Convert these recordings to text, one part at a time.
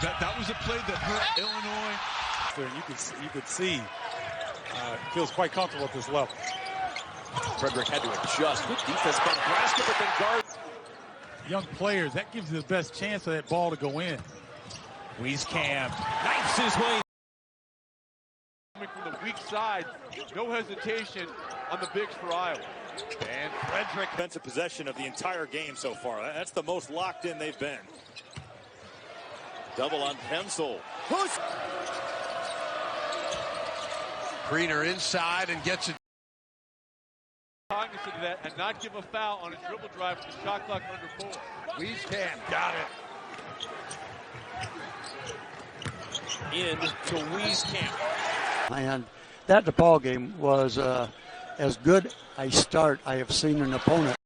That was a play that hurt Illinois. And you could see feels quite comfortable at this level. Frederick had to adjust. Good defense by Nebraska, but then guard. Young players, that gives you the best chance of that ball to go in. Wieskamp knifes his way. Coming from the weak side, no hesitation on the bigs for Iowa. And Frederick defensive possession of the entire game so far. That's the most locked in they've been. Double on Pencil. Push. Greener inside and gets it. Cognizant of that and not give a foul on a dribble drive with the shot clock under 4. Wieskamp got it. In to Wieskamp. And that ball game was as good a start I have seen an opponent.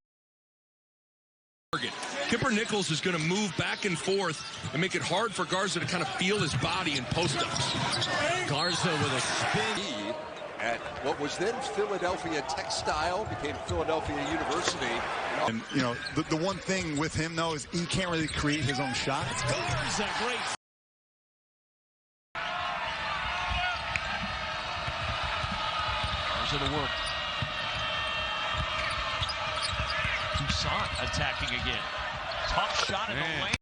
Kipper Nichols is going to move back and forth and make it hard for Garza to kind of feel his body in post-ups. Garza with a spin. At what was then Philadelphia Textile became Philadelphia University. And, you know, the one thing with him, though, is he can't really create his own shots. Garza, great. Garza to work. Toussaint attacking again. Tough shot in the lane.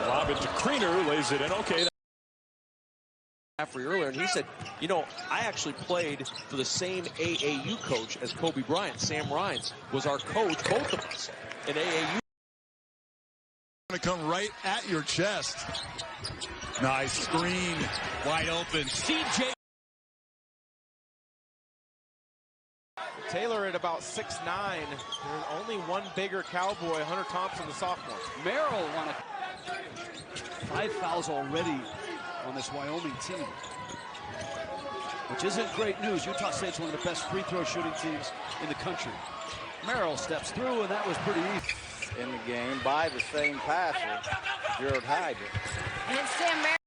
Lob it to Greener, lays it in. Okay. Earlier, and he said, you know, I actually played for the same AAU coach as Kobe Bryant. Sam Rhines was our coach, both of us, in AAU. Going to come right at your chest. Nice screen. Wide open. CJ. Taylor at about 6'9". There's only one bigger Cowboy, Hunter Thompson, the sophomore. Merrill won 5 fouls already on this Wyoming team, which isn't great news. Utah State's one of the best free throw shooting teams in the country. Merrill steps through, and that was pretty easy. In the game by the same passer, Jared Hyder. And it's Sam Merrill.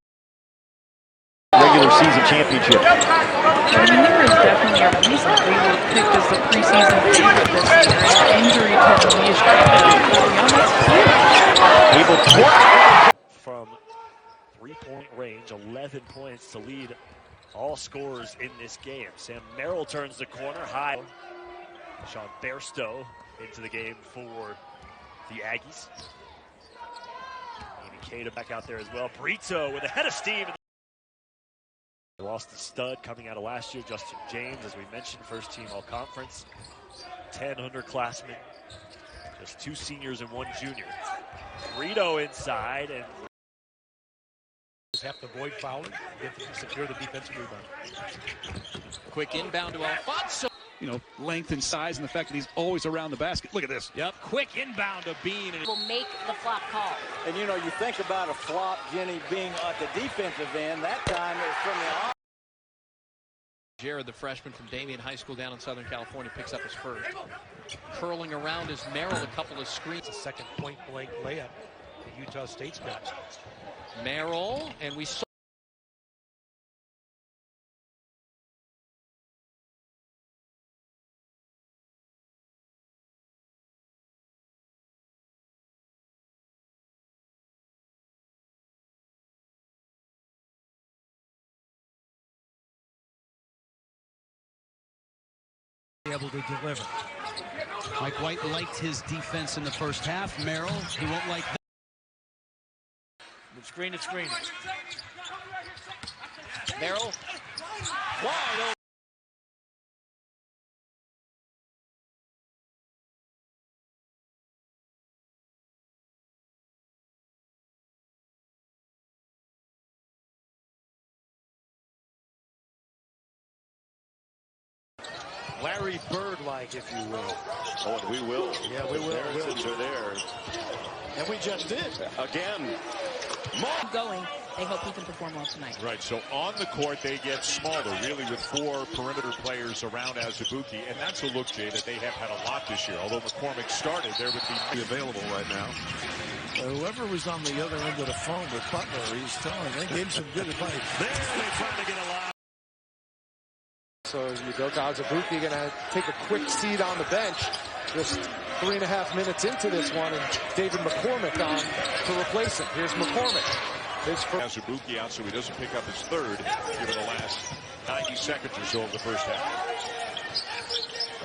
Regular season championship. I mean, there is definitely a reason we were picked as the preseason favorite this year. And injury to the knee is from 3-point range, 11 points to lead all scorers in this game. Sam Merrill turns the corner high. Sean Bairstow into the game for the Aggies. Amy Cada back out there as well. Brito with a head of steam. They lost the stud coming out of last year, Justin James, as we mentioned, first team all-conference. 10 underclassmen, just 2 seniors and 1 junior. Brito inside and Just have to avoid fouling, get to secure the defensive rebound. Quick inbound to Alfonso. You know, length and size and the fact that he's always around the basket. Look at this. Yep, quick inbound to Bean. Will make the flop call. And you know, you think about a flop, Jenny, being at the defensive end. That time it was from the off. Jared, the freshman from Damien High School down in Southern California, picks up his first. Curling around is Merrill, a couple of screens. It's a second point-blank layup that Utah State's got. Merrill, and we saw. Able to deliver. Mike White liked his defense in the first half. Merrill, he won't like that. Screen and screen. Merrill, wide open. Larry Bird-like, if you will. Oh, and we will. Yeah, we will. The Harrisons are there. And we just did. Again. Going. They hope he can perform well tonight. Right, so on the court they get smaller, really, with 4 perimeter players around Azubuike, and that's a look, Jay, that they have had a lot this year. Although McCormick started, there would be available right now. Whoever was on the other end of the phone with Butler, he's telling, they gave him some good advice. There they trying to get a lot. So as you go to Azubuike, you're going to take a quick seat on the bench. Just 3.5 minutes into this one, and David McCormick on to replace him. Here's McCormick. His first. Azubuike out so he doesn't pick up his third given the last 90 seconds or so of the first half.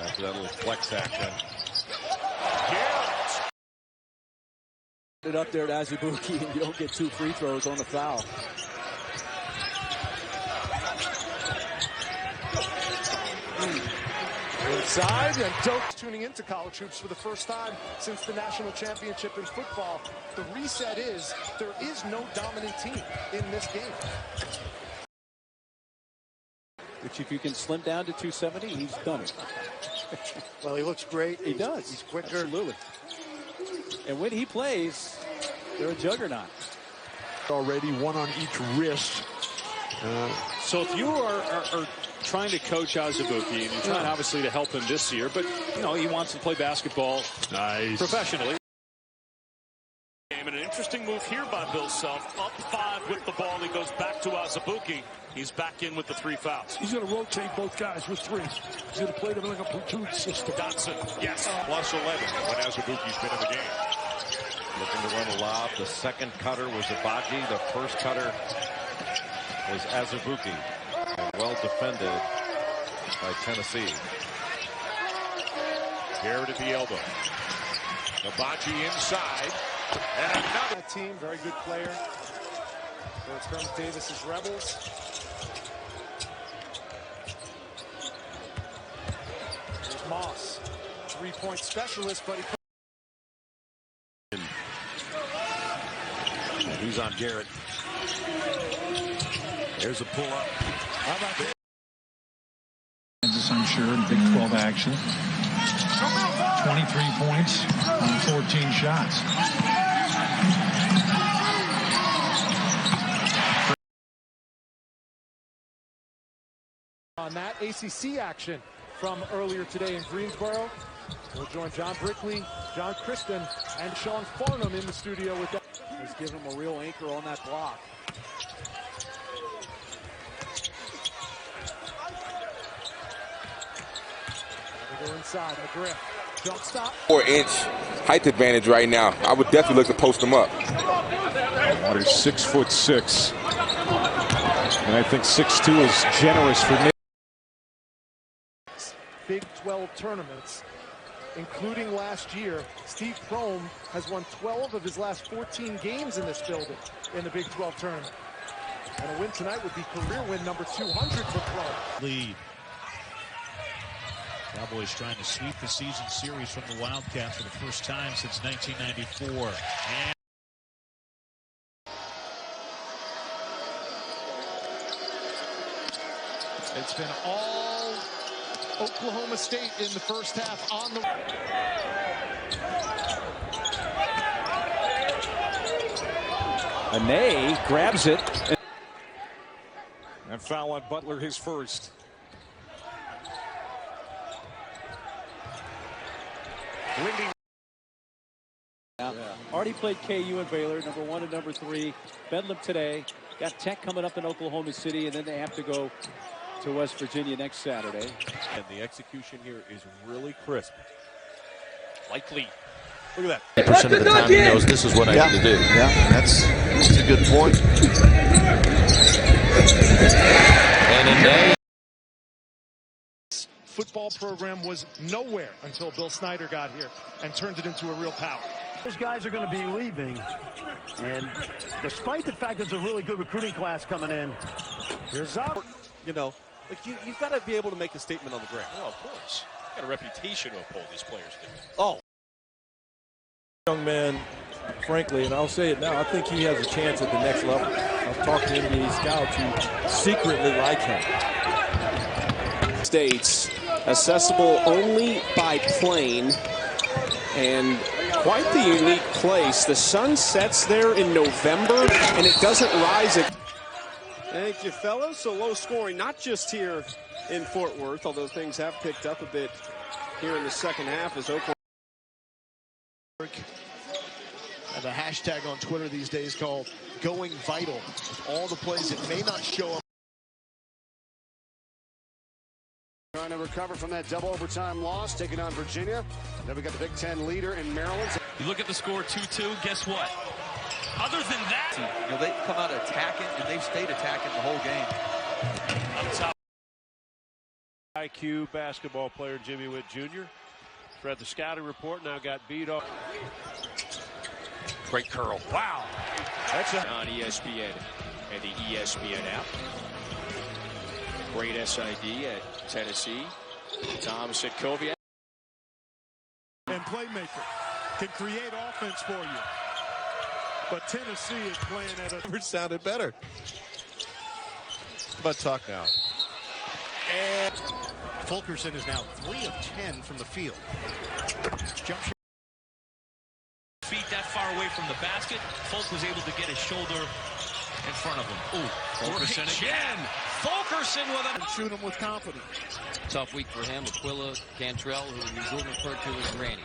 After that little flex action. It up there to Azubuike, and you don't get 2 free throws on the foul. Inside, and Doak tuning into college hoops for the first time since the national championship in football. The reset is there is no dominant team in this game. Which, if you can slim down to 270, he's done it. Well, he looks great. He does. He's quicker. Absolutely. And when he plays, they're a juggernaut. Already one on each wrist. So if you are trying to coach Azubuike, and you're trying obviously to help him this year, but you know he wants to play basketball professionally. And an interesting move here by Bill Self. Up 5 with the ball. He goes back to Azubuike. He's back in with the 3 fouls. He's going to rotate both guys with 3. He's going to play them like a platoon system. Dotson, yes. Plus 11 when Azubuike's been in the game. Looking to run a lob. The second cutter was Abaji. The first cutter was Azubuike. Well defended by Tennessee. Garrett at the elbow. Abaji inside. And another team, very good player. So it's from Davis's Rebels. Here's Moss, 3-point specialist, but He's on Garrett. There's a pull-up. How about that? Kansas, I'm sure, in Big 12 action. 23 points on 14 shots. on that ACC action from earlier today in Greensboro. We'll join John Brickley, John Kristen, and Sean Farnham in the studio with that. He's given him a real anchor on that block. They go inside, McGriff. Jump stop. 4-inch height advantage right now. I would definitely look to post him up. Water's 6'6", and I think 6'2" is generous for Nick. Big 12 tournaments, including last year. Steve Prohm has won 12 of his last 14 games in this building in the Big 12 tournament. And a win tonight would be career win number 200 for Prohm. Lead. Cowboys trying to sweep the season series from the Wildcats for the first time since 1994. And it's been all Oklahoma State in the first half on the... Ane grabs it. And foul on Butler, his first. Yeah. Already played KU and Baylor, number 1 and number 3. Bedlam today. Got Tech coming up in Oklahoma City, and then they have to go to West Virginia next Saturday. And the execution here is really crisp. Likely. Look at that. 8% of the time he knows this is what I need to do. Yeah, that's a good point. And Ane. Football program was nowhere until Bill Snyder got here and turned it into a real power. Those guys are going to be leaving, and despite the fact there's a really good recruiting class coming in, here's up. You know, like you've got to be able to make a statement on the ground. Oh, of course. Got a reputation to uphold, these players do. Oh. Young man, frankly, and I'll say it now, I think he has a chance at the next level. I've talked to NBA scouts who secretly like him. States, accessible only by plane, and quite the unique place. The sun sets there in November, and it doesn't rise. Thank you, fellas. So low scoring, not just here in Fort Worth, although things have picked up a bit here in the second half as Oklahoma. And a hashtag on Twitter these days called Going Vital. All the plays that may not show up. Trying to recover from that double overtime loss, taking on Virginia. Then we got the Big Ten leader in Maryland. You look at the score 2-2, guess what? Other than that, you know, they come out attacking, and they've stayed attacking the whole game. On top. IQ basketball player Jimmy Witt Jr. Read the scouting report, now got beat up. Great curl. Wow. That's on ESPN and the ESPN app. Great SID at Tennessee. Tom Sitkovia. And playmaker can create offense for you. But Tennessee is playing at a... Never sounded better. But talk now. And Fulkerson is now 3 of 10 from the field. Jump shot. Feet that far away from the basket. Folk was able to get his shoulder in front of him. Ooh, Fulkerson again. Fulkerson with a... Shoot him with confidence. Tough week for him. Aquila Cantrell, who Newsome referred to as Granny.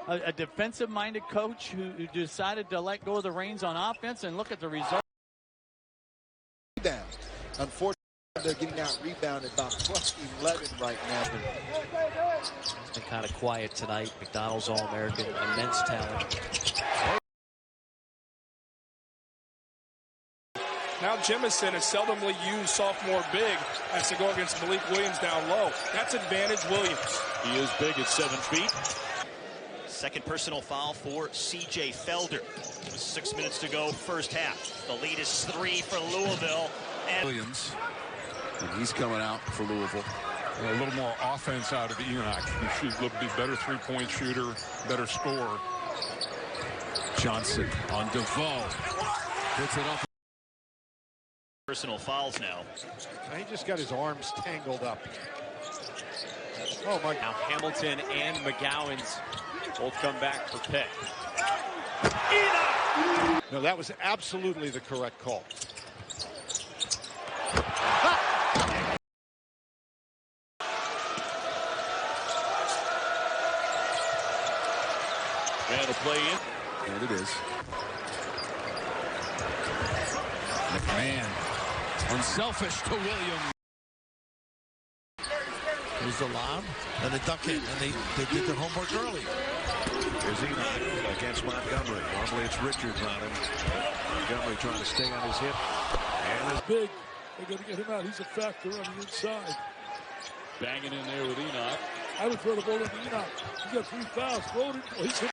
A defensive-minded coach who decided to let go of the reins on offense, and look at the result. Down. Unfortunately, they're getting out rebounded about plus 11 right now. It's been kind of quiet tonight. McDonald's All-American, immense talent. Now Jemison is seldomly used sophomore big, has to go against Malik Williams down low. That's advantage Williams. He is big at 7 feet. Second personal foul for C.J. Felder. 6 minutes to go, first half. The lead is 3 for Louisville. And Williams, and he's coming out for Louisville. A little more offense out of Enoch. He should look be better three-point shooter, better scorer. Johnson on DeVoe. Puts it up. Personal fouls now. He just got his arms tangled up. Oh my! Now Hamilton and McGowan's both come back for pick. No, that was absolutely the correct call. And a play in. And it is. McMahon. Unselfish to Williams. Here's the lob and the duck in, and they did their homework early. Here's Enoch against Montgomery. Normally it's Richards on him. Montgomery trying to stay on his hip. And it's big. They're going to get him out. He's a factor on the inside. Banging in there with Enoch. I would throw the ball into Enoch. He got 3 fouls. Throw it in.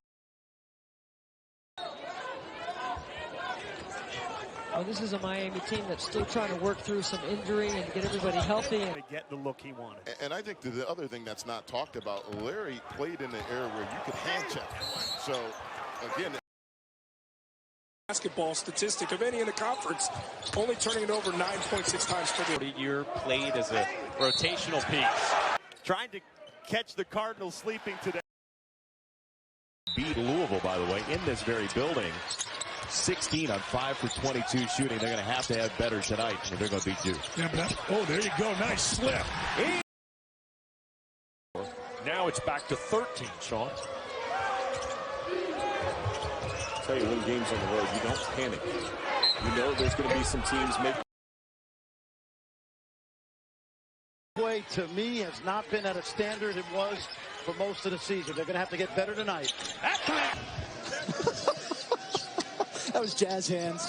Well, this is a Miami team that's still trying to work through some injury and get everybody healthy. And get the look he wanted. And I think the other thing that's not talked about, Larry played in an era where you could hand check. So, again, basketball statistic of any in the conference, only turning it over 9.6 times per game. 40-year played as a rotational piece. Trying to catch the Cardinals sleeping today. Beat Louisville, by the way, in this very building. 16 on 5 for 22 shooting. They're going to have better tonight if they're going to beat Duke. Oh, there you go. Nice slip. Now it's back to 13, Sean. I'll tell you, when games on the road, you don't panic. You know there's going to be some teams making. Way to me has not been at a standard it was for most of the season. They're going to have to get better tonight. That was jazz hands.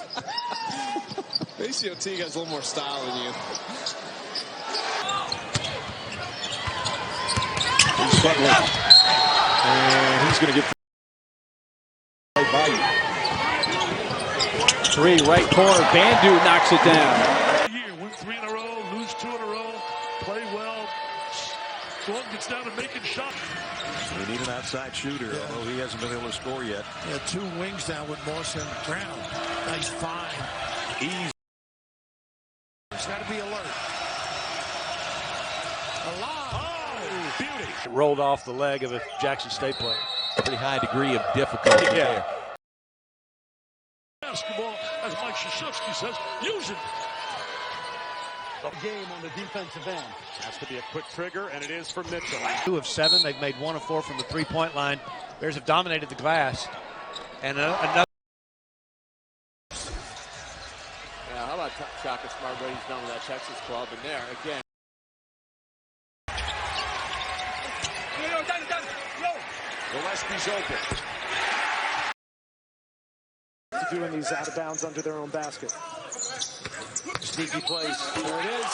ACOT has a little more style than you. And he's going to get by you. 3, right corner. Bandu knocks it down. Win 3 in a row, lose 2 in a row, play well. Sloan gets down and making shots. We need an outside shooter, although he hasn't been able to score yet. Yeah, 2 wings down with Morse and Brown. Nice find. Easy. It's got to be alert. Oh, beauty. It rolled off the leg of a Jackson State player. Pretty high degree of difficulty there. Basketball, as Mike Krzyzewski says, use it. Game on the defensive end. Has to be a quick trigger, and it is for Mitchell. 2 of 7. They've made 1 of 4 from the 3-point line. Bears have dominated the glass. And another. Yeah, how about Shaka Smart what he's done with that Texas club? And there, again. Gillespie's open. Doing these out of bounds under their own basket. Sneaky place. There it is.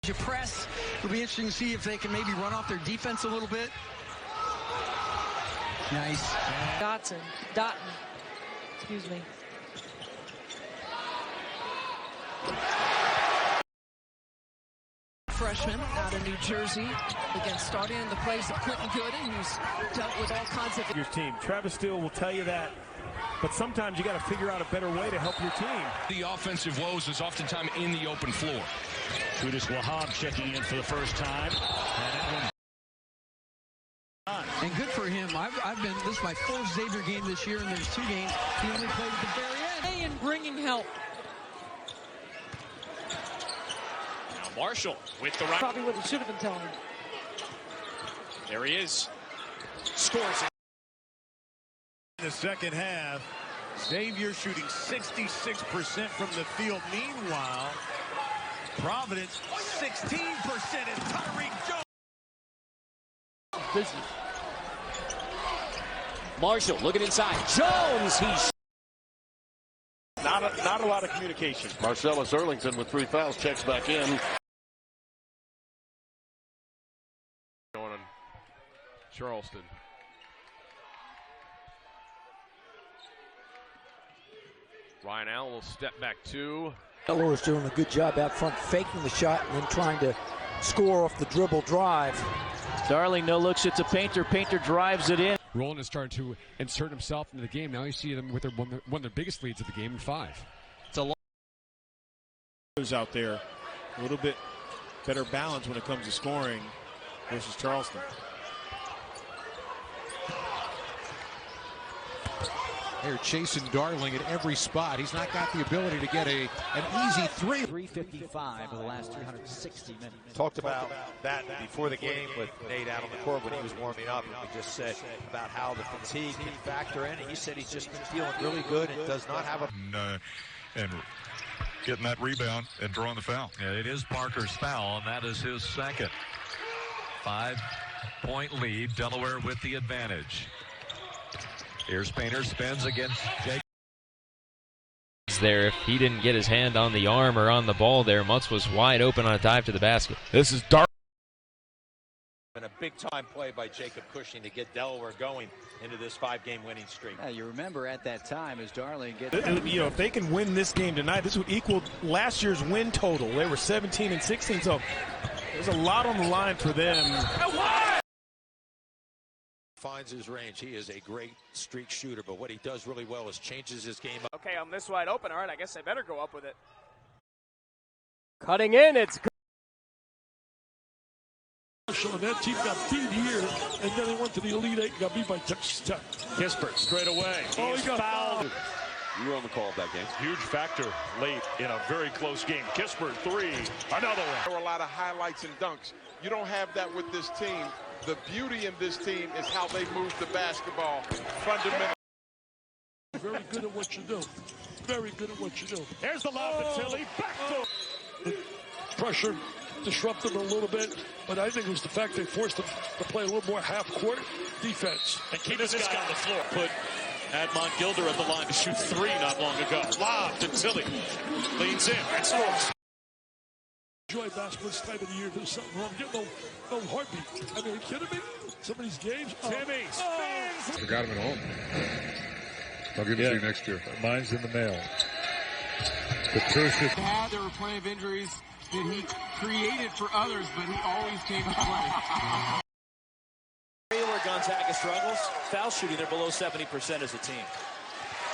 You press. It'll be interesting to see if they can maybe run off their defense a little bit. Nice. Dotton. Excuse me. Freshman out of New Jersey against starting in the place of Quentin Gooden, who's dealt with all kinds of your team. Travis Steele will tell you that, but sometimes you got to figure out a better way to help your team. The offensive woes is oftentimes in the open floor. Qudus Wahab checking in for the first time. And good for him. This is my fourth Xavier game this year, and there's 2 games he only played at the very end. And bringing help. Marshall with the right. Probably what he should have been telling him. There he is. Scores it. In the second half, Xavier shooting 66% from the field. Meanwhile, Providence 16%, and Tyreek Jones. Business. Marshall looking inside. Jones, he's not a lot of communication. Marcellus Erlington with 3 fouls checks back in. Going on Charleston. Ryan Allen will step back 2. Miller is doing a good job out front, faking the shot and then trying to score off the dribble drive. Darling no looks at the Painter. Painter drives it in. Roland is starting to insert himself into the game. Now you see them with one of their biggest leads of the game in 5. It's a lot out there. A little bit better balance when it comes to scoring versus Charleston. They're chasing Darling at every spot. He's not got the ability to get an easy 3. 355 of the last 360 minutes. Talked about that before the game with Nate out on the court when he was warming up. And we just said about how the fatigue can factor in. And he said he's just been feeling really good and does not have a... And getting that rebound and drawing the foul. Yeah, it is Parker's foul, and that is his second. 5-point lead. Delaware with the advantage. Here's Painter, spins against Jake. There, if he didn't get his hand on the arm or on the ball there, Mutz was wide open on a dive to the basket. This is dark. And a big-time play by Jacob Cushing to get Delaware going into this 5-game winning streak. Yeah, you remember at that time as Darling gets... You know, if they can win this game tonight, this would equal last year's win total. They were 17 and 16, so there's a lot on the line for them. Finds his range. He is a great streak shooter, but what he does really well is changes his game up. okay. I'm this wide open. All right, I guess I better go up with it. Cutting in, it's good. And that team got beat here, and then they went to the Elite 8 and got beat by Texas Tech. Kispert straight away. Oh, he got fouled. You were on the call of that game. Huge factor late in a very close game. Kispert 3, another one. There were a lot of highlights and dunks. You don't have that with this team. The beauty in this team is how they move the basketball fundamentally. Very good at what you do. Very good at what you do. Here's the lob to Tilly. Back to... Pressure disrupted them a little bit, but I think it was the fact they forced them to play a little more half-court defense. And keep this guy on the floor. Put Admon Gilder at the line to shoot 3 not long ago. Lob to Tilly. Leans in and scores. Enjoy basketball this time of the year. There's something wrong. Get no heartbeat. I mean, are you kidding me? Some of these games. Timmy spins. Forgot him at home. I'll give it to you next year. Mine's in the mail. Patricia. There were plenty of injuries that he created for others, but he always came to play. Where Gonzaga struggles, foul shooting, they're below 70% as a team.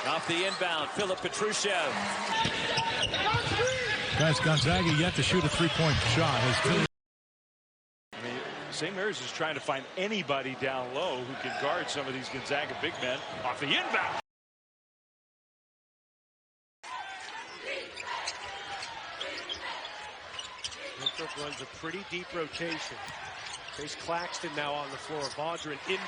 Off the inbound, Philip Petrusev. Guys, Gonzaga yet to shoot a 3-point shot. I mean, St. Mary's is trying to find anybody down low who can guard some of these Gonzaga big men off the inbound. Winthrop runs a pretty deep rotation. Chase Claxton now on the floor. Vaudrin in.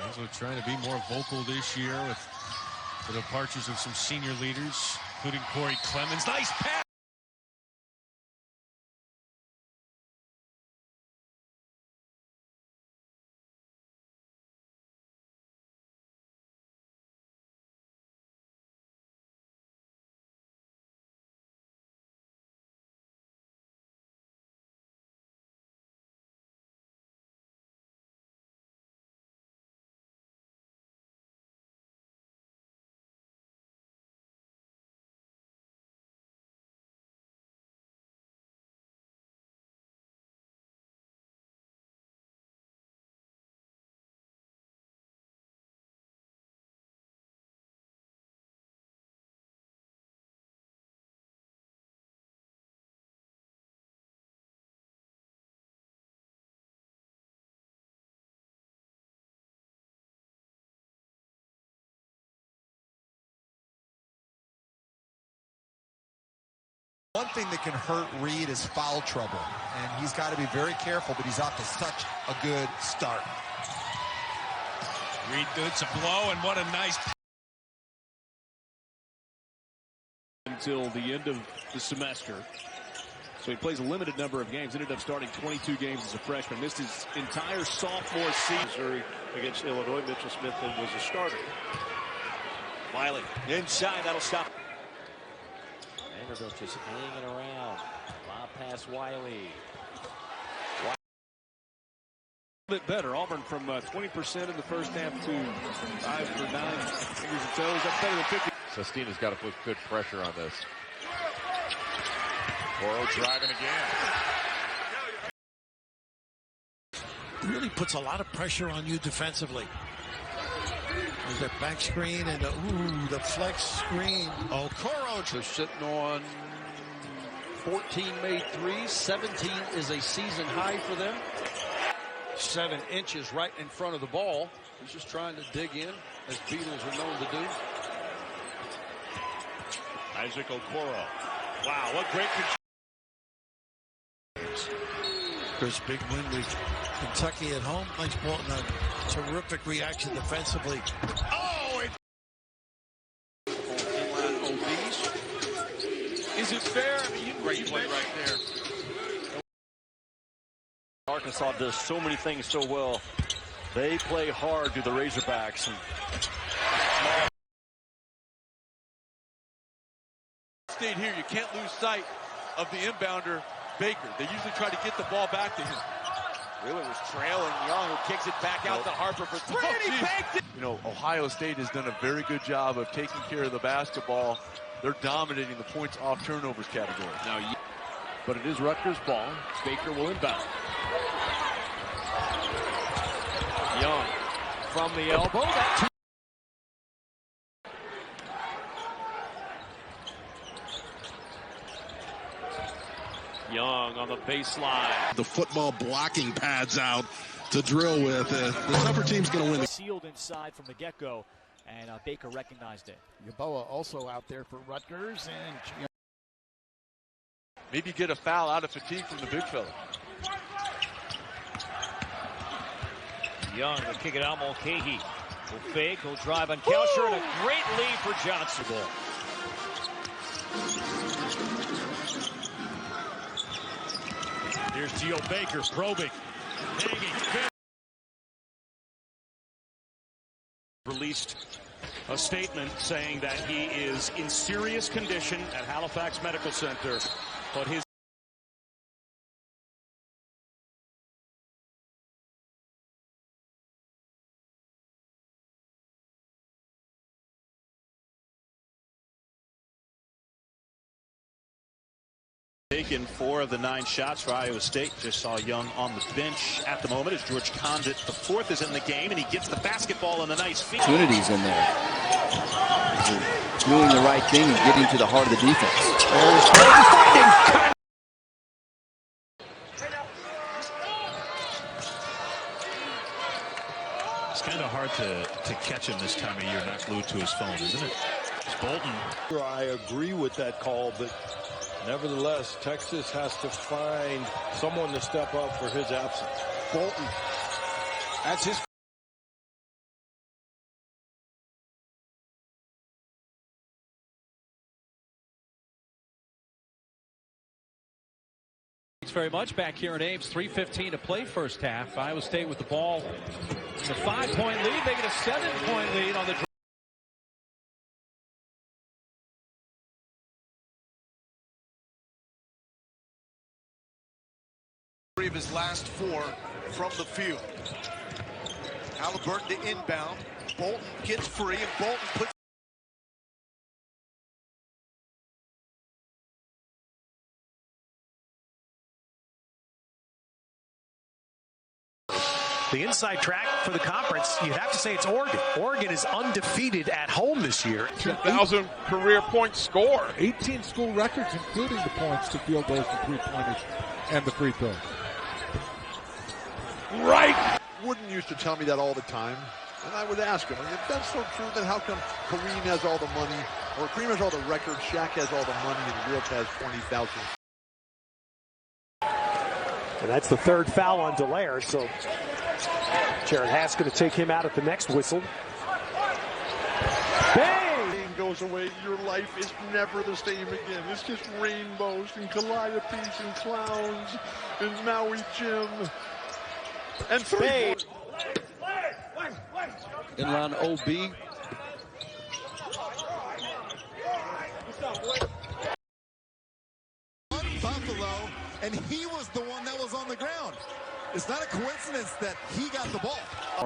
Also trying to be more vocal this year with the departures of some senior leaders, including Corey Clemens. Nice pass. One thing that can hurt Reed is foul trouble, and he's got to be very careful, but he's off to such a good start. Reed gets a blow, and what a nice... Until the end of the semester. So he plays a limited number of games, ended up starting 22 games as a freshman, missed his entire sophomore season. Missouri against Illinois, Mitchell Smith was a starter. Wiley inside, that'll stop. Vanderbilt just hanging around. Lob pass Wiley. A bit better. Auburn from 20% in the first half to 5 for 9 fingers and toes. That's better than 50. Sestina's got to put good pressure on this. Coro driving again. Really puts a lot of pressure on you defensively. There's that back screen and the flex screen. Oh, Coro is sitting on 14 made threes. 17 is a season high for them. 7 inches right in front of the ball. He's just trying to dig in, as Beatles are known to do. Isaac Okoro. Wow, what great control. Chris, big win with Kentucky at home. Nice ball and a terrific reaction defensively. Oh, is it fair? I mean, great play right there. Arkansas does so many things so well. They play hard to the Razorbacks. Stayed here. You can't lose sight of the inbounder, Baker. They usually try to get the ball back to him. Wheeler was trailing Young, who kicks it back out to Harper for three. You know, Ohio State has done a very good job of taking care of the basketball. They're dominating the points off turnovers category. Now, but it is Rutgers ball. Baker will inbound. Young from the elbow. Young on the baseline. The football blocking pads out to drill with. The tougher team's going to win. Sealed inside from the get-go, and Baker recognized it. Yaboa also out there for Rutgers, and maybe get a foul out of fatigue from the big fella. Young will kick it out. Mulcahy will fake, will drive on Kelcher, and a great lead for Johnson. Here's Geo Baker probing, hanging. Released a statement saying that he is in serious condition at Halifax Medical Center, but his taken 4 of the 9 shots for Iowa State. Just saw Young on the bench at the moment as George Condit, the 4th, is in the game, and he gets the basketball in a nice feed. Opportunities in there. Doing the right thing and getting to the heart of the defense. It's kind of hard to catch him this time of year, not glued to his phone, isn't it? It's Bolton. I agree with that call, but nevertheless, Texas has to find someone to step up for his absence. Bolton, that's his Thanks very much. Back here in Ames, 3:15 to play first half. Iowa State with the ball. It's a 5-point lead. They get a 7-point lead on the of his last 4 from the field. Halliburton to inbound. Bolton gets free, and Bolton puts the inside track for the conference. You'd have to say it's Oregon. Oregon is undefeated at home this year. 2,000 career point score. 18 school records, including the points to field goals, the three-pointers, and the free throws. Right. Wooden used to tell me that all the time, and I would ask him, if that's so true, then how come Kareem has all the money, or Kareem has all the records, Shaq has all the money, and Wilt has 20,000? And that's the third foul on Dallaire, so Jared Haas going to take him out at the next whistle. Bang! Game goes away, your life is never the same again. It's just rainbows and calliopes and clowns and Maui Jim. And three. Inline OB. Buffalo, and he was the one that was on the ground. It's not a coincidence that he got the ball.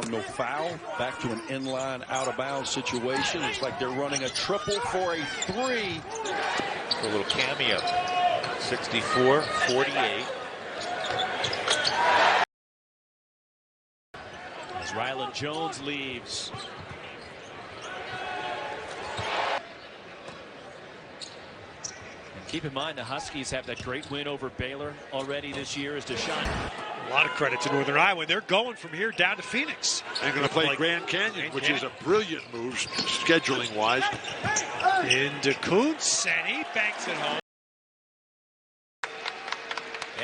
No foul. Back to an inline out-of-bounds situation. It's like they're running a triple for a 3. A little cameo. 64-48. As Rylan Jones leaves. And keep in mind, the Huskies have that great win over Baylor already this year as Deshaun. A lot of credit to Northern Iowa. They're going from here down to Phoenix. They're going to play Grand Canyon, which is a brilliant move scheduling-wise. Into Kuntz, and he banks it home.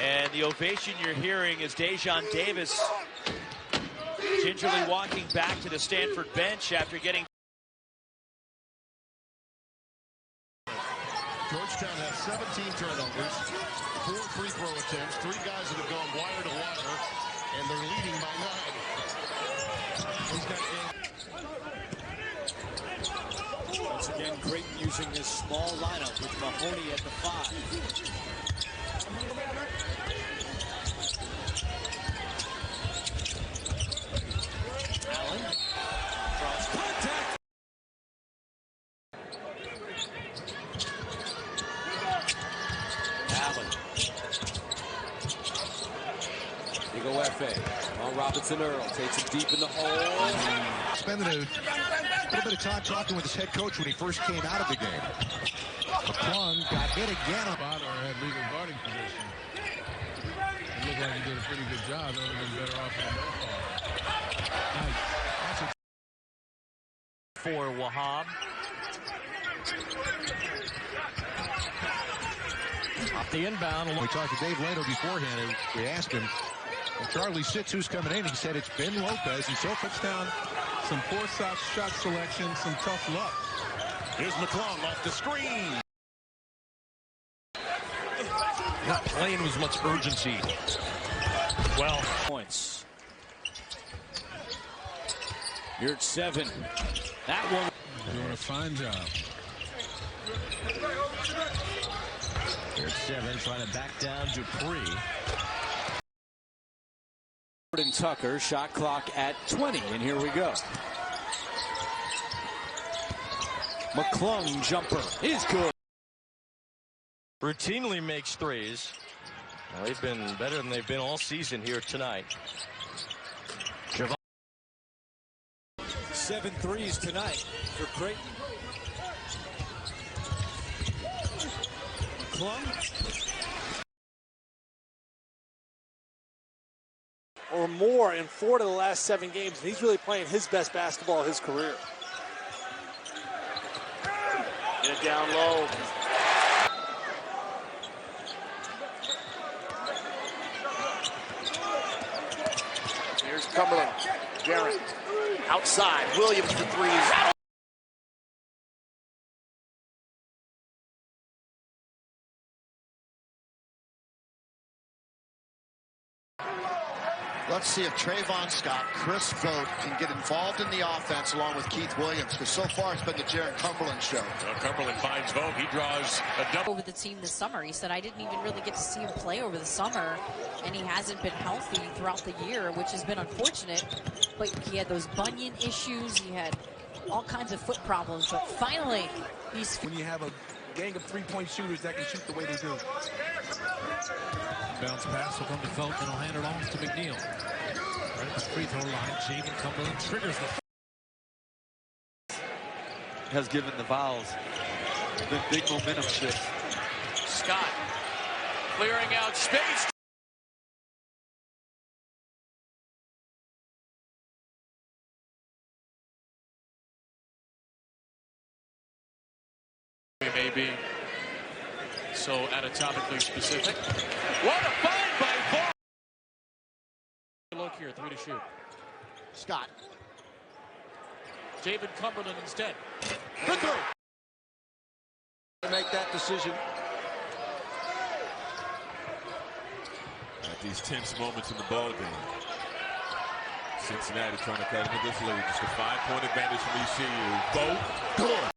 And the ovation you're hearing is Dejon Davis gingerly walking back to the Stanford bench after getting. Georgetown has 17 turnovers, 4 free throw attempts, 3 guys that have gone wire to wire, and they're leading by 9. Once again, Creighton using this small lineup with Mahoney at the 5. Allen. Cross contact. Allen. Big OFA. On Robinson Earl. Takes it deep in the hole. Spending a little bit of time talking with his head coach when he first came out of the game. McClung got hit again. Spotter had legal guarding position. It looked like he did a pretty good job. It would have been better off in the no call. Nice. For Wahab. Off the inbound. We talked to Dave Lato beforehand, and we asked him, well, Charlie Sitz, who's coming in? He said it's Ben Lopez. He's so touchdown. Some poor shot selection, some tough luck. Here's McClung off the screen. Not playing with much urgency. 12 points. You're at 7. That one. Doing a fine job. You're at 7, trying to back down Dupree. Jordan Tucker, shot clock at 20, and here we go. McClung jumper is good. Routinely makes threes. Well, they've been better than they've been all season here tonight. 7 threes tonight for Creighton. McClung. Or more in 4 of the last 7 games, and he's really playing his best basketball of his career. Get it down low. Here's Cumberland. Garrett. Outside. Williams for 3. Let's see if Trayvon Scott, Chris Vogt can get involved in the offense along with Keith Williams, because so far it's been the Jaron Cumberland show. Well, Cumberland finds Vogt. He draws a double. Over the team this summer. He said, I didn't even really get to see him play over the summer, and he hasn't been healthy throughout the year, which has been unfortunate. But he had those bunion issues. He had all kinds of foot problems. But finally, he's... When you have a gang of three-point shooters that can shoot the way they do. Bounce pass will come to Vogt, and he'll hand it off to McNeil. Right at the free throw line, Jaden Cumberland triggers the... Has given the Vols the big momentum shift. Scott clearing out space. Maybe so anatomically specific. What a find by Vogt! Look here, 3 to shoot. Scott. David Cumberland instead. For 3. To make that decision. At these tense moments in the ball game, Cincinnati trying to cut into this lead. Just a 5-point advantage from ECU. Vogt. Good.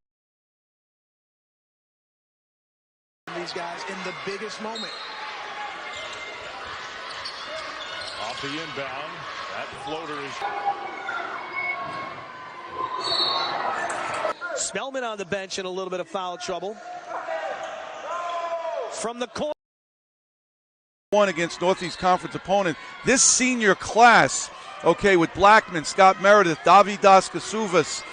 These guys in the biggest moment. Off the inbound. That floater is... Spellman on the bench in a little bit of foul trouble. From the corner. One against Northeast Conference opponent. This senior class, okay, with Blackman, Scott Meredith, Davidas Kasuvas.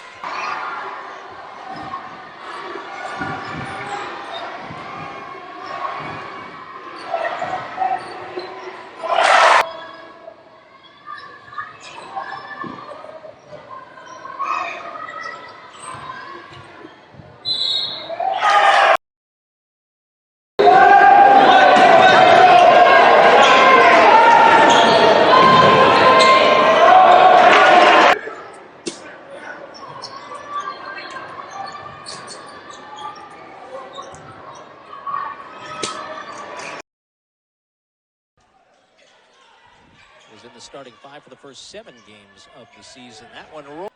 Was in the starting 5 for the first 7 games of the season. That one rolled.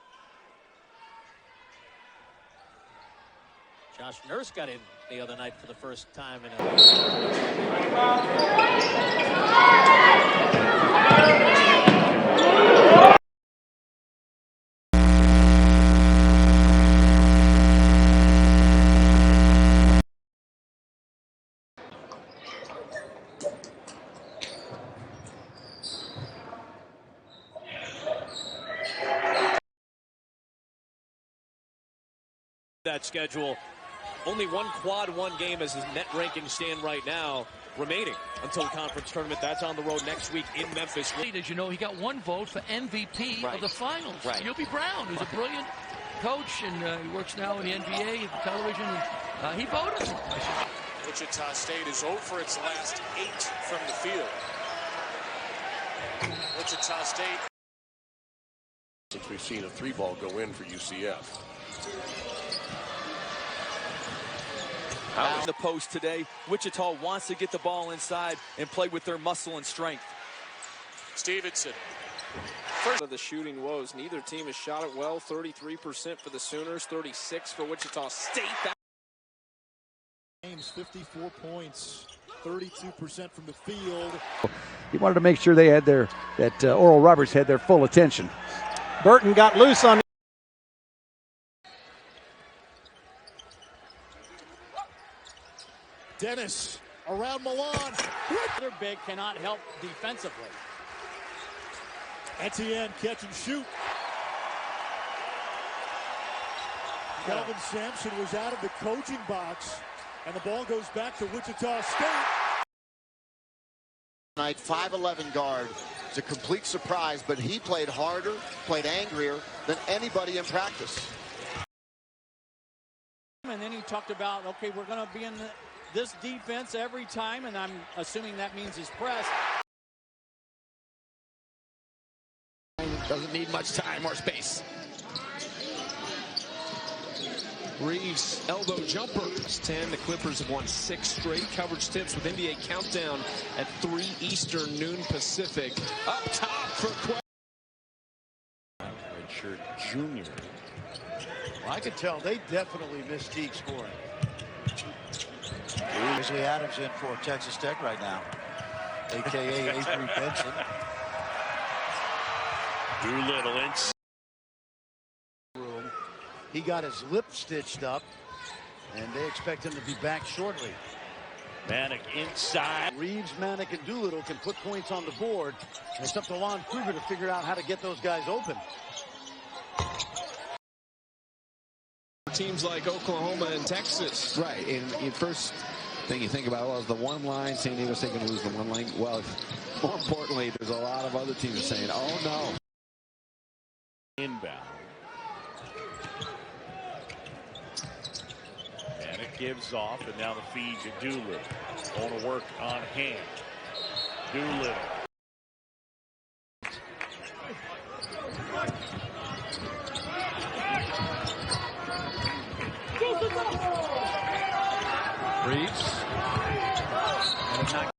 Josh Nurse got in the other night for the first time in a... That schedule. Only one quad 1 game as his net rankings stand right now remaining until the conference tournament. That's on the road next week in Memphis. As you know, he got 1 vote for MVP of the finals. Right. Gilby Brown, who's a brilliant coach, and he works now in the NBA, television, and he voted. Wichita State is 0 for its last 8 from the field. Wichita State. Since we've seen a 3-ball go in for UCF. Out in the post today, Wichita wants to get the ball inside and play with their muscle and strength. Stevenson. First of the shooting woes, neither team has shot it well. 33% for the Sooners, 36 for Wichita State. James, 54 points, 32% from the field. He wanted to make sure they had that Oral Roberts had their full attention. Burton got loose on. Dennis around Milan. Their big cannot help defensively. Etienne catch and shoot. Kelvin Sampson was out of the coaching box, and the ball goes back to Wichita State. Tonight, 5'11" guard. It's a complete surprise, but he played harder, played angrier than anybody in practice. And then he talked about, okay, we're going to be in this defense every time, and I'm assuming that means his press. Doesn't need much time or space. Reeves, elbow jumper. 10. The Clippers have won 6 straight. Coverage tips with NBA Countdown at 3 Eastern, noon Pacific. Up top for redshirt junior. Well, I could tell they definitely missed Teague scoring. Usually Adams in for Texas Tech right now, a.k.a. Avery Benson. Doolittle in. He got his lip stitched up, and they expect him to be back shortly. Manick inside. Reeves, Manick, and Doolittle can put points on the board. And it's up to Lon Kruger to figure out how to get those guys open. teams like Oklahoma and Texas. Right, and first thing you think about was the one line. San Diego's going to lose the one line. Well, more importantly, there's a lot of other teams saying, "Oh no." Inbound. And it gives off, and now the feed to Doolittle. Going to work on hand. Doolittle. Reeves. And not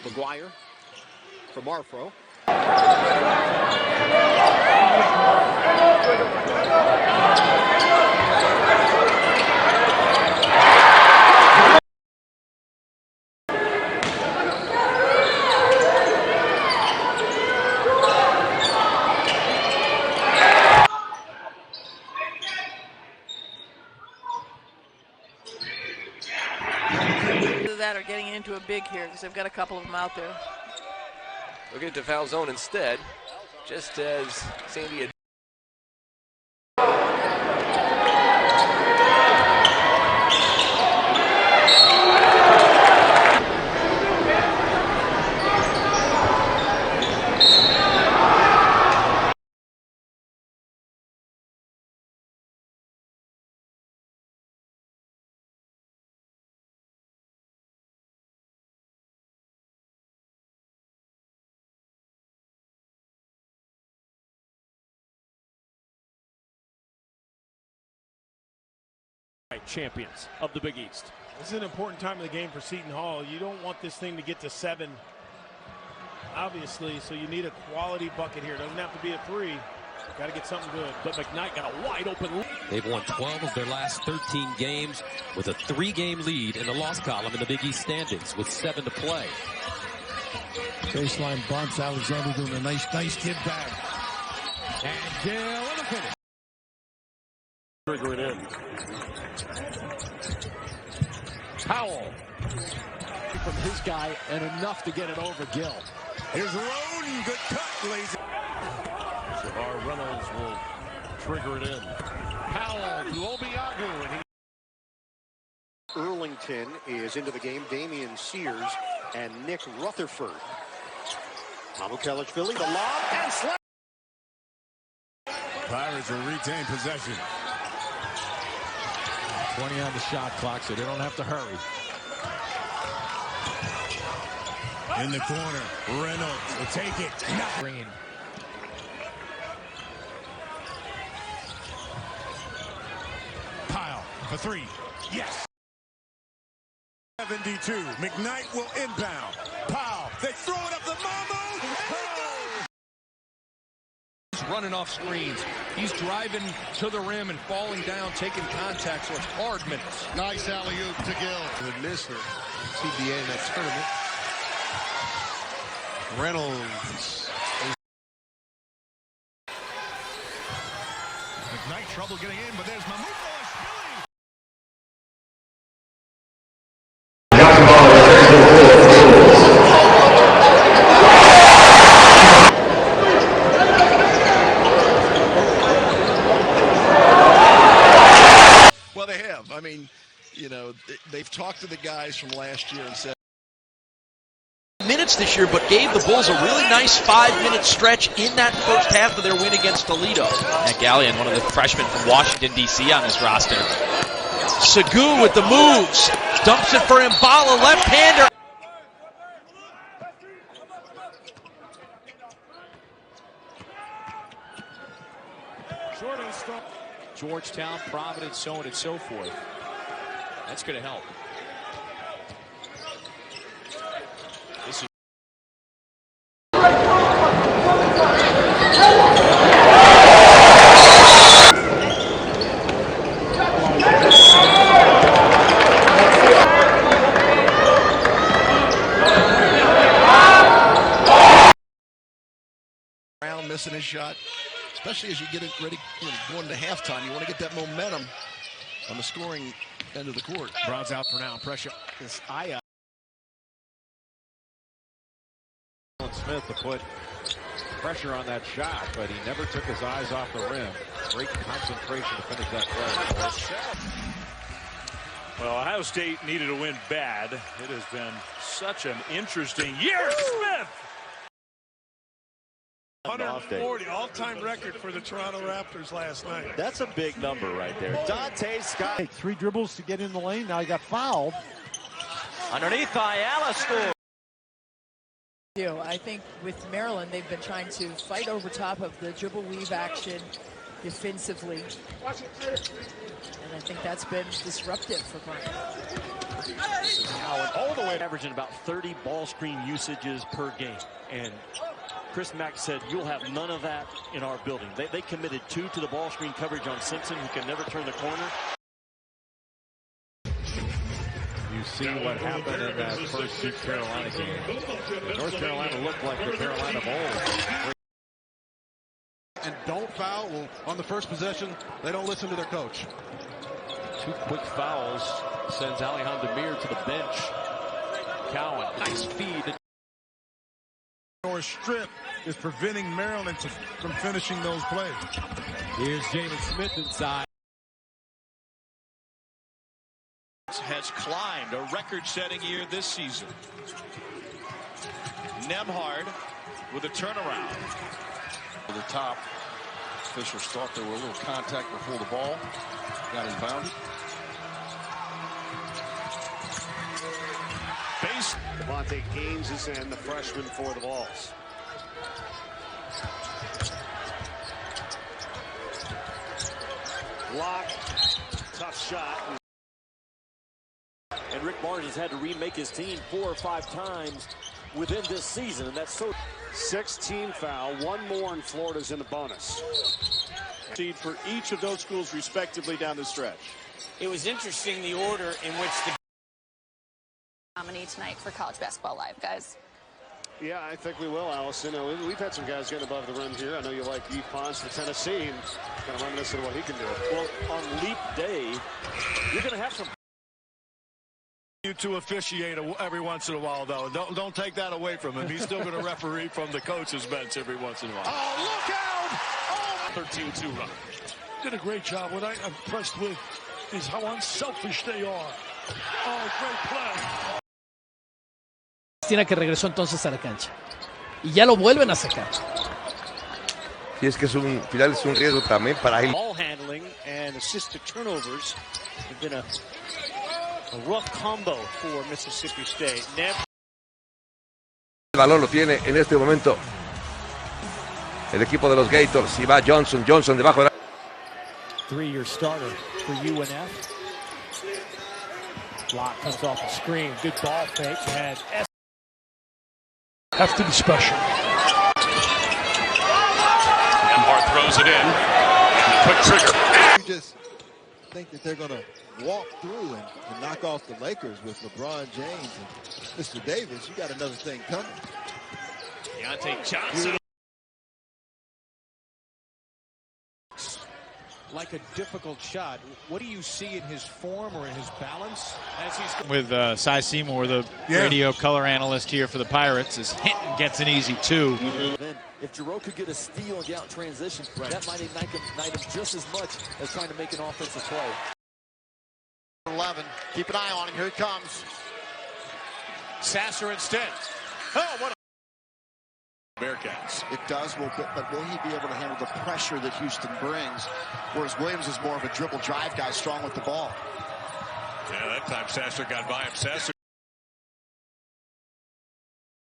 McGuire from Marfro. That are getting into a big here because they've got a couple of them out there. We'll get to foul zone instead, just as San Diego. Champions of the Big East. This is an important time of the game for Seton Hall. You don't want this thing to get to 7, obviously, so you need a quality bucket here. It doesn't have to be a 3. Got to get something good. But McKnight got a wide open lead. They've won 12 of their last 13 games with a 3-game lead in the loss column in the Big East standings with 7 to play. Baseline bumps. Alexander doing a nice kid back. And Gill with a finish. Trigger it in. Powell from his guy and enough to get it over Gill. Here's Roden. Good cut, lazy. Shavar Reynolds will trigger it in. Powell to Obiagu. And Erlington is into the game. Damian Sears and Nick Rutherford. Philly, the lob and slap. Pirates will retain possession. 20 on the shot clock, so they don't have to hurry. In the corner, Reynolds will take it. Green. Pyle for 3. Yes. 72. McKnight will inbound. Pyle. They throw it up the Momo. He's running off screens. He's driving to the rim and falling down, taking contact, so it's hard minutes. Nice alley-oop to Gill. Would miss her CBA in that tournament. Reynolds. McKnight trouble getting in, but there's Mamukelashvili. Well, they have. I mean, you know, they've talked to the guys from last year and said. Minute minutes this year, but gave the Bulls a really nice 5-minute stretch in that first half of their win against Toledo. Gallion, one of the freshmen from Washington, D.C. on this roster. Segu with the moves. Dumps it for Mbala, left-hander. Georgetown, Providence, so on and so forth. That's going to help. This is Brown missing his shot, especially as you get it ready, going to halftime. You want to get that momentum on the scoring end of the court. Brown's out for now. Pressure. This Aya. Smith to put pressure on that shot, but he never took his eyes off the rim. Great concentration to finish that play. Well, Ohio State needed a win bad. It has been such an interesting year. Smith! 140 all-time record for the Toronto Raptors last night. That's a big number right there. Dante Scott. 3 dribbles to get in the lane. Now he got fouled. Underneath, Ayala scores. I think with Maryland, they've been trying to fight over top of the dribble weave action defensively. And I think that's been disruptive for Bryant. Allen all the way averaging about 30 ball screen usages per game. And Chris Mack said, you'll have none of that in our building. They committed 2 to the ball screen coverage on Simpson, who can never turn the corner. You see what happened in that first Duke Carolina game. North Carolina looked like the Carolina of old. And don't foul. Well, on the first possession, they don't listen to their coach. 2 quick fouls sends Alihan Demir to the bench. Cowan, nice feed. Or strip is preventing Maryland from finishing those plays. Here's Jalen Smith inside. Has climbed a record-setting year this season. Nembhard with a turnaround. The top officials thought there were a little contact before the ball. Got inbounded. Base. Devontae Gaines is in, the freshman for the Vols. Block. Tough shot. And Rick Barnes has had to remake his team 4 or 5 times within this season, and that's so. 6-team foul, 1 more, and Florida's in the bonus. For each of those schools respectively down the stretch. It was interesting the order in which the nominee tonight for College Basketball Live, guys. Yeah, I think we will, Allison. We've had some guys getting above the rim here. I know you like Yves Pons for Tennessee, and kind of reminiscent of what he can do. Well, on leap day, you're going to have some. You to officiate every once in a while, though. Don't take that away from him. He's still going to referee from the coach's bench every once in a while. Oh, look out! Oh. 13-2 run. Did a great job. What I'm impressed with is how unselfish they are. Oh, great play. Cristina, que regresó entonces a la cancha. Y ya lo vuelven a sacar. Si es que es un final, es un riesgo también para él. Ball handling and assisted turnovers have been a rough combo for Mississippi State. El balón lo tiene en este momento el equipo de los Gators. Y va Johnson debajo de la... 3-year starter for UNF. Block comes off the screen. Good ball fake. And have to be special. Nembhard throws it in. Quick trigger. You just think that they're going to walk through and knock off the Lakers with LeBron James and Mr. Davis. You got another thing coming. Deontay Johnson. Like a difficult shot. What do you see in his form or in his balance as he's with Cy Seymour, the radio color analyst here for the Pirates, is Hinton gets an easy 2. If Giroux could get a steal and get out in transition, that might ignite him just as much as trying to make an offensive play. 11. Keep an eye on him. Here he comes. Sasser instead. Oh, what a Bearcats. It does, but will he be able to handle the pressure that Houston brings? Whereas Williams is more of a dribble drive guy, strong with the ball. Yeah, that time Sasser got by him. Sasser.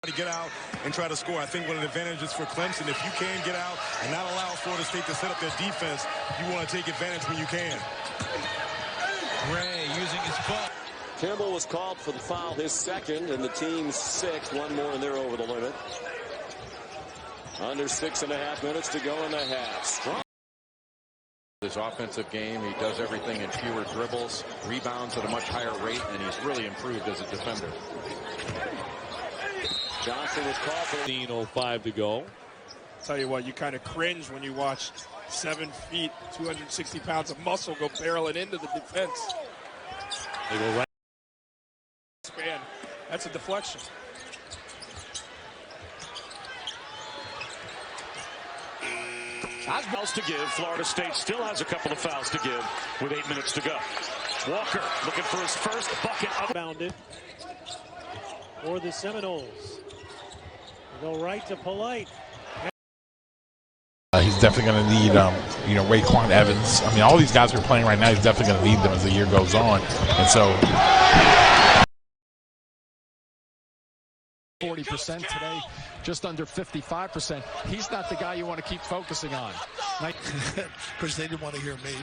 To get out and try to score. I think one of the advantages for Clemson, if you can get out and not allow Florida State to set up their defense, you want to take advantage when you can. Gray using his foot. Campbell was called for the foul, his second, and the team's 6. One more, and they're over the limit. Under 6.5 minutes to go in the half. Strong. His offensive game, he does everything in fewer dribbles, rebounds at a much higher rate, and he's really improved as a defender. Johnson was called for 15:05 to go. Tell you what, you kind of cringe when you watch 7 feet, 260 pounds of muscle go barreling into the defense. They go right. Span. That's a deflection. Fouls to give. Florida State still has a couple of fouls to give with 8 minutes to go. Walker looking for his first bucket. Bounded for the Seminoles. They go right to Polite. He's definitely going to need, Raekwon Evans. I mean, all these guys who are playing right now, he's definitely going to need them as the year goes on. And so 40% today, just under 55%. He's not the guy you want to keep focusing on. Of course, they didn't want to hear me.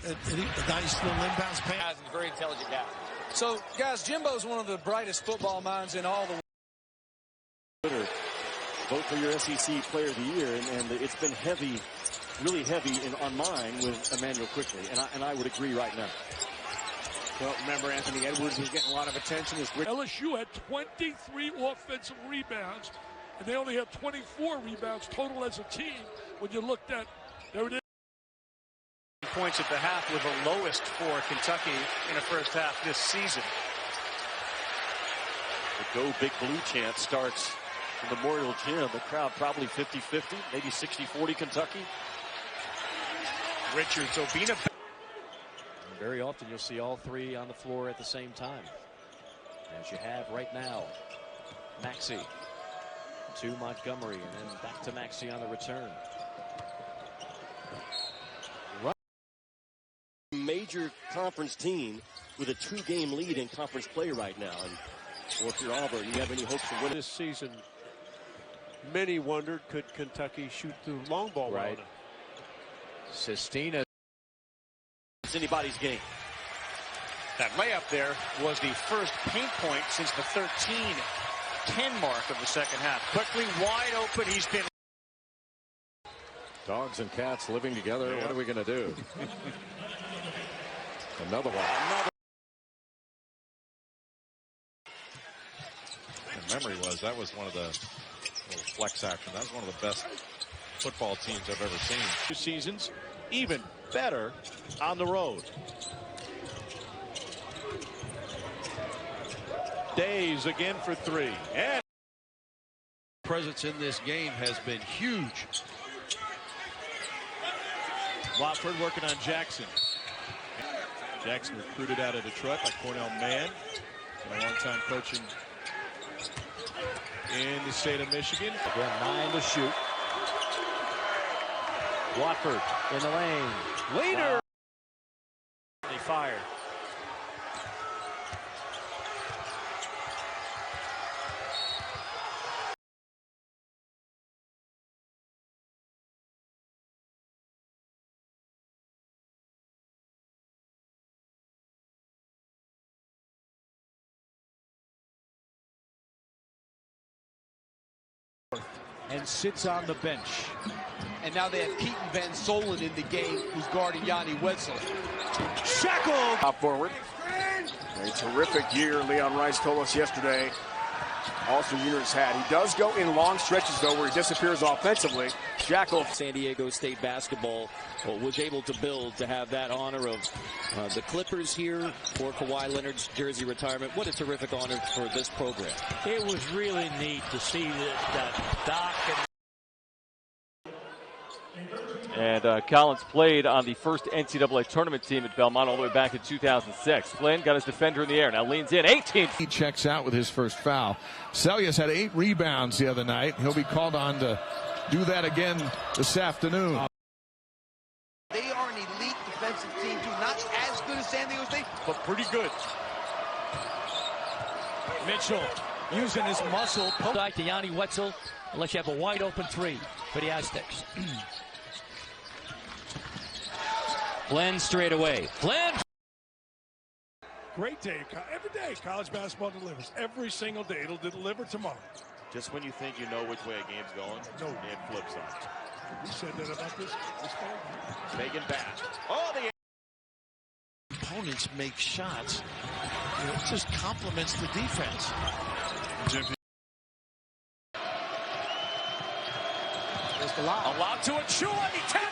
The guy still inbounds pass. He's a very intelligent guy. So, guys, Jimbo's one of the brightest football minds in all the world. Vote for your SEC Player of the Year, and it's been heavy, really heavy on mine with Emmanuel Quickly, and I would agree right now. Well, remember, Anthony Edwards was getting a lot of attention. LSU had 23 offensive rebounds, and they only had 24 rebounds total as a team. When you looked at, there it is. Points at the half were the lowest for Kentucky in a first half this season. The Go Big Blue chant starts in Memorial Gym. The crowd probably 50-50, maybe 60-40 Kentucky. Richards, Obina. Very often you'll see all three on the floor at the same time, as you have right now. Maxey to Montgomery, and then back to Maxey on the return. Major conference team with a 2-game lead in conference play right now. And or if you're Auburn, you have any hopes of winning this season? Many wondered, could Kentucky shoot the long ball right? Sistina. It's anybody's game. That layup there was the first paint point since the 13-10 mark of the second half. Quickly wide open. He's been. Dogs and cats living together. Yeah. What are we going to do? Another one. The memory was that was one of the little flex action. That was one of the best football teams I've ever seen. 2 seasons, even better on the road. Days again for 3. And presence in this game has been huge. Watford working on Jackson. Jackson recruited out of Detroit by Cornell Mann. And a long time coaching in the state of Michigan. Again, 9 to shoot. Watford in the lane. Later. They fire. And sits on the bench. And now they have Keaton Van Solen in the game, who's guarding Yanni Wedsell. Shackle! Top forward. A terrific year, Leon Rice told us yesterday. All-Star Junior's had. He does go in long stretches, though, where he disappears offensively. Shackle. San Diego State basketball was able to build to have that honor of the Clippers here for Kawhi Leonard's jersey retirement. What a terrific honor for this program. It was really neat to see that Doc And Collins played on the first NCAA tournament team at Belmont all the way back in 2006. Flynn got his defender in the air. Now leans in. 18. He checks out with his first foul. Sellius had 8 rebounds the other night. He'll be called on to do that again this afternoon. They are an elite defensive team, too. Not as good as San Diego State, but pretty good. Mitchell using his muscle. Back to Yanni Wetzel, unless you have a wide open three for the Aztecs. Flynn straight away. Flynn. Great day. Every day, college basketball delivers. Every single day, it'll deliver tomorrow. Just when you think you know which way a game's going, it flips on. We said that about this game. Megan back. Oh, the opponents make shots. It just complements the defense. Allowed to Achua. He tapped.